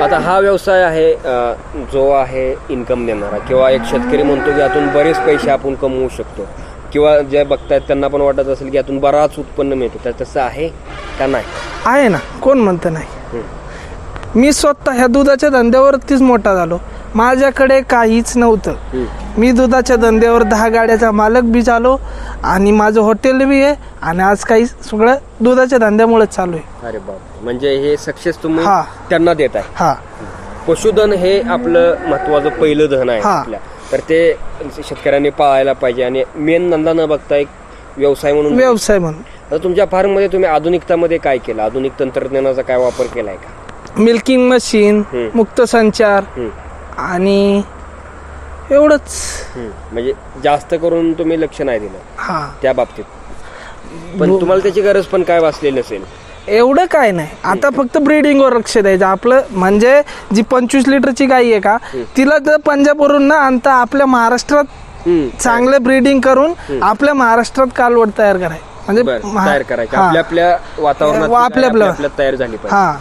आता हा व्यवसाय आहे जो आहे इन्कम देणारा, किंवा एक शेतकरी म्हणतो की यातून बरेच पैसे आपण कमवू शकतो, किंवा जे बघतायत त्यांना पण वाटत असेल की यातून बराच उत्पन्न मिळतो, तर तसं आहे का नाही? आहे ना, कोण म्हणतं नाही. मी स्वतः ह्या दुधाच्या धंद्यावरतीच मोठा झालो. माझ्याकडे काहीच नव्हतं. मी दुधाच्या धंद्यावर 10 गाड्याचा मालक बी झालो आणि माझं हॉटेल बी आहे आणि आज काही सगळं दुधाच्या धंद्यामुळेच चालू आहे. अरे बाप, म्हणजे हे सक्सेस तुम्ही हा. त्यांना देत आहे. हा, पशुधन हे आपलं महत्वाचं पहिलं धन आहे हा. आपल्या, तर ते शेतकऱ्यांनी पाळायला पाहिजे आणि मेन धंदा न बघता एक व्यवसाय म्हणून. व्यवसाय म्हणून. आता तुमच्या फार्ममध्ये तुम्ही आधुनिकतामध्ये काय केलं? आधुनिक तंत्रज्ञानाचा काय वापर केलाय का? मिल्किंग मशीन, मुक्त संचार आणि एवढंच. म्हणजे जास्त करून तुम्ही लक्ष नाही दिलं हा, त्या बाबतीत, पण तुम्हाला त्याची गरज पण काय वाचलेली नसेल. एवढं काय नाही. आता फक्त ब्रीडिंगवर लक्ष द्यायचं आपलं. म्हणजे जी 25 लिटरची गाई आहे का, तिला जर पंजाबवरून न आणता आपल्या महाराष्ट्रात चांगलं ब्रीडिंग करून आपल्या महाराष्ट्रात कालवड तयार करायचं. म्हणजे तयार करायचं आपल्या आपल्या वातावरणात, आपल्या आपल्या तयार झाली पाहिजे. हा.